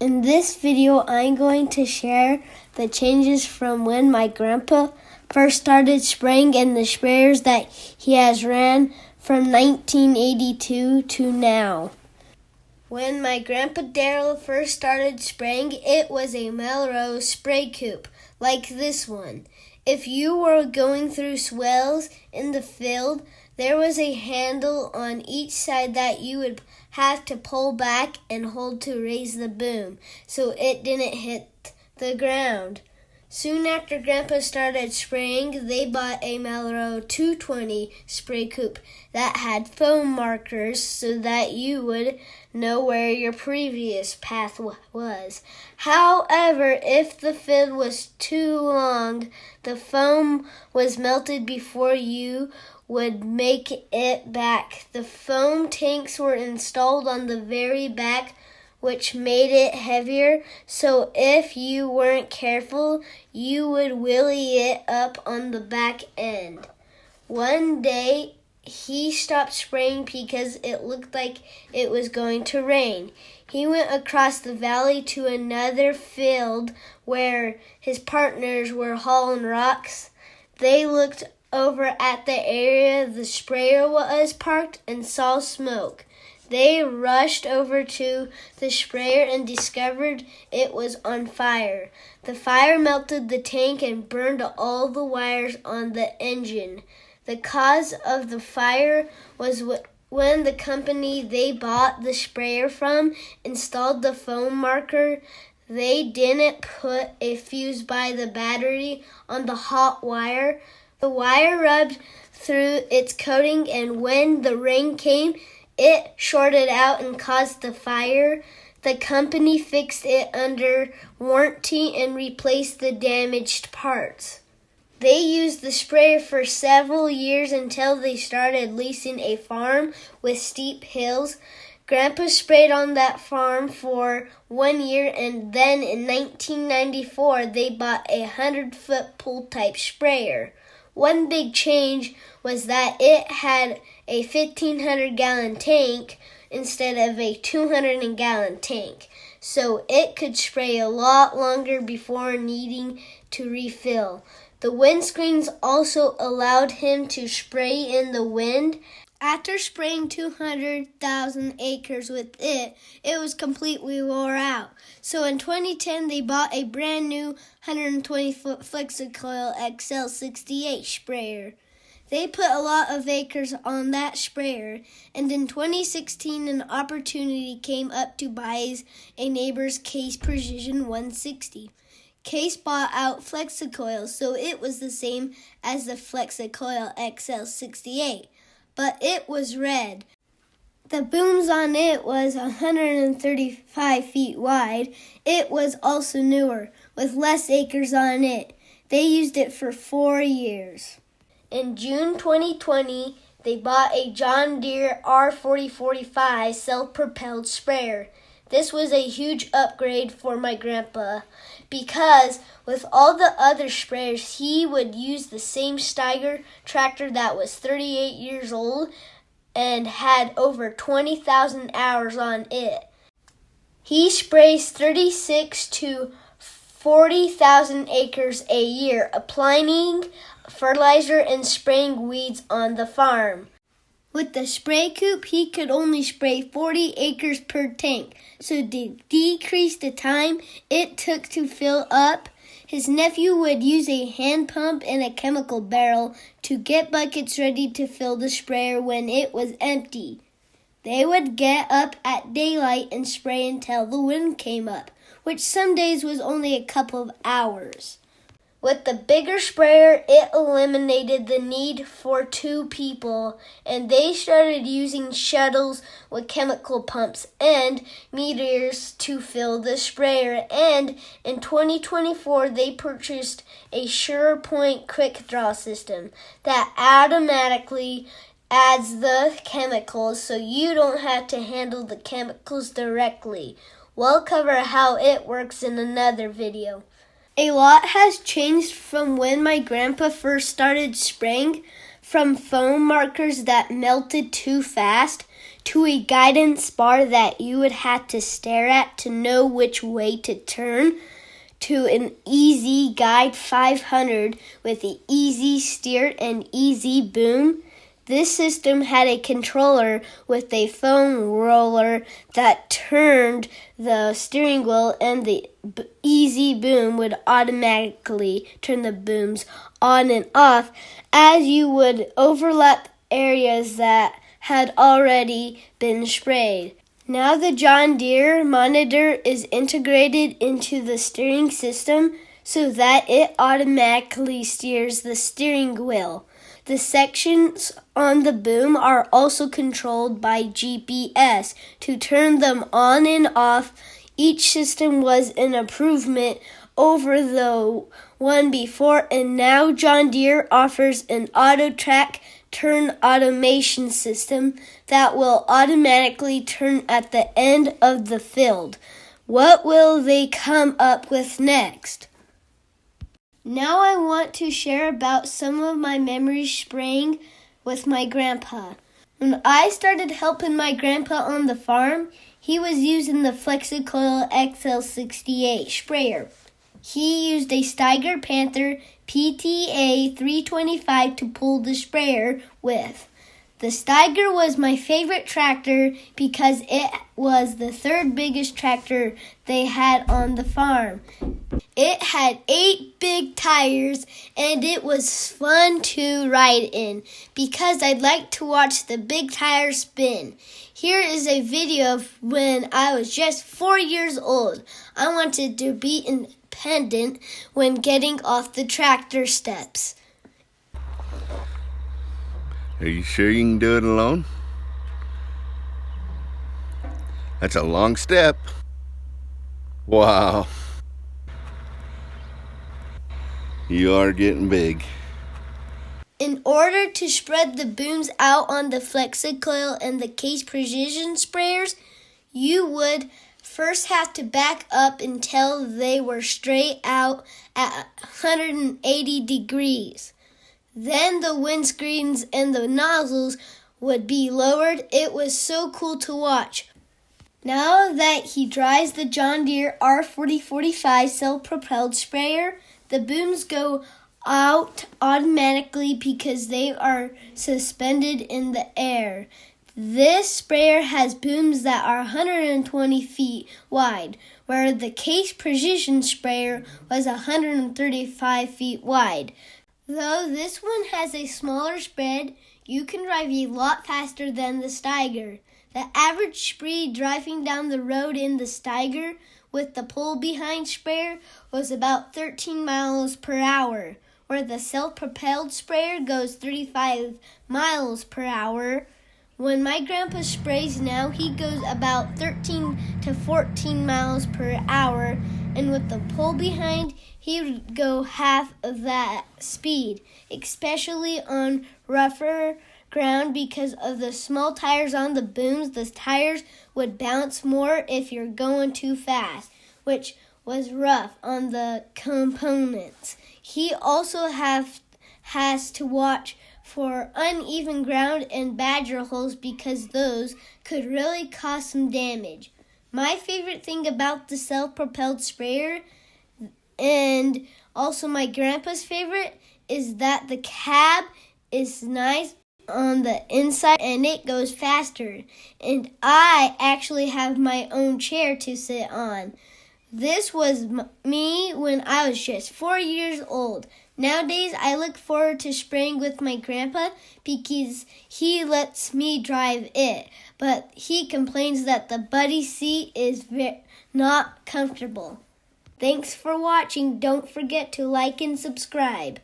In this video, I'm going to share the changes from when my grandpa first started spraying and the sprayers that he has ran from 1982 to now. When my grandpa Daryl first started spraying, it was a Melroe Spra Coupe, like this one. If you were going through swells in the field, there was a handle on each side that you would have to pull back and hold to raise the boom so it didn't hit the ground. Soon after Grandpa started spraying, they bought a Melroe 220 Spra Coupe that had foam markers so that you would know where your previous path was. However, if the field was too long, the foam was melted before you would make it back. The foam tanks were installed on the very back, which made it heavier, so if you weren't careful, you would wheelie it up on the back end. One day, he stopped spraying because it looked like it was going to rain. He went across the valley to another field where his partners were hauling rocks. They looked over at the area the sprayer was parked and saw smoke. They rushed over to the sprayer and discovered it was on fire. The fire melted the tank and burned all the wires on the engine. The cause of the fire was when the company they bought the sprayer from installed the foam marker. They didn't put a fuse by the battery on the hot wire. The wire rubbed through its coating, and when the rain came, it shorted out and caused the fire. The company fixed it under warranty and replaced the damaged parts. They used the sprayer for several years until they started leasing a farm with steep hills. Grandpa sprayed on that farm for 1 year, and then in 1994 they bought a 100-foot pull-type sprayer. One big change was that it had a 1,500-gallon tank instead of a 200-gallon tank, so it could spray a lot longer before needing to refill. The windscreens also allowed him to spray in the wind. After spraying 200,000 acres with it, it was completely wore out. So in 2010, they bought a brand new 120-foot Flexicoil XL68 sprayer. They put a lot of acres on that sprayer, and in 2016, an opportunity came up to buy a neighbor's Case Precision 160. Case bought out Flexicoil, so it was the same as the Flexicoil XL68. But it was red. The booms on it was 135 feet wide. It was also newer, with less acres on it. They used it for 4 years. In June 2020, they bought a John Deere R4045 Self Propelled Sprayer. This was a huge upgrade for my grandpa because with all the other sprayers, he would use the same Steiger tractor that was 38 years old and had over 20,000 hours on it. He sprays 36 to 40,000 acres a year, applying fertilizer and spraying weeds on the farm. With the Spra Coupe, he could only spray 40 acres per tank, so to decrease the time it took to fill up, his nephew would use a hand pump and a chemical barrel to get buckets ready to fill the sprayer when it was empty. They would get up at daylight and spray until the wind came up, which some days was only a couple of hours. With the bigger sprayer, it eliminated the need for 2 people, and they started using shuttles with chemical pumps and meters to fill the sprayer. And in 2024, they purchased a SurePoint quick draw system that automatically adds the chemicals so you don't have to handle the chemicals directly. We'll cover how it works in another video. A lot has changed from when my grandpa first started spraying, from foam markers that melted too fast to a guidance bar that you would have to stare at to know which way to turn, to an Easy Guide 500 with an easy steer and easy boom. This system had a controller with a foam roller that turned the steering wheel, and the easy boom would automatically turn the booms on and off as you would overlap areas that had already been sprayed. Now the John Deere monitor is integrated into the steering system so that it automatically steers the steering wheel. The sections on the boom are also controlled by GPS to turn them on and off. Each system was an improvement over the one before, and now John Deere offers an auto-track turn automation system that will automatically turn at the end of the field. What will they come up with next? Now I want to share about some of my memories spraying with my grandpa. When I started helping my grandpa on the farm, he was using the Flexicoil XL68 sprayer. He used a Steiger Panther PTA 325 to pull the sprayer with. The Steiger was my favorite tractor because it was the third biggest tractor they had on the farm. It had 8 big tires, and it was fun to ride in because I'd like to watch the big tires spin. Here is a video of when I was just 4 years old. I wanted to be independent when getting off the tractor steps. Are you sure you can do it alone? That's a long step. Wow. You are getting big. In order to spread the booms out on the Flexicoil and the Case Precision sprayers, you would first have to back up until they were straight out at 180 degrees. Then the windscreens and the nozzles would be lowered. It was so cool to watch. Now that he drives the John Deere R4045 Self Propelled Sprayer, the booms go out automatically because they are suspended in the air. This sprayer has booms that are 120 feet wide, where the Case Precision sprayer was 135 feet wide. Though this one has a smaller spread, you can drive a lot faster than the Steiger. The average speed driving down the road in the Steiger with the pull-behind sprayer was about 13 miles per hour, where the self-propelled sprayer goes 35 miles per hour. When my grandpa sprays now, he goes about 13 to 14 miles per hour, and with the pull-behind, he would go half of that speed, especially on rougher ground because of the small tires on the booms. The tires would bounce more if you're going too fast, which was rough on the components. He also has to watch for uneven ground and badger holes because those could really cause some damage. My favorite thing about the self-propelled sprayer, and also my grandpa's favorite, is that the cab is nice on the inside and it goes faster. And I actually have my own chair to sit on. This was me when I was just 4 years old. Nowadays, I look forward to spraying with my grandpa because he lets me drive it, but he complains that the buddy seat is not comfortable. Thanks for watching. Don't forget to like and subscribe.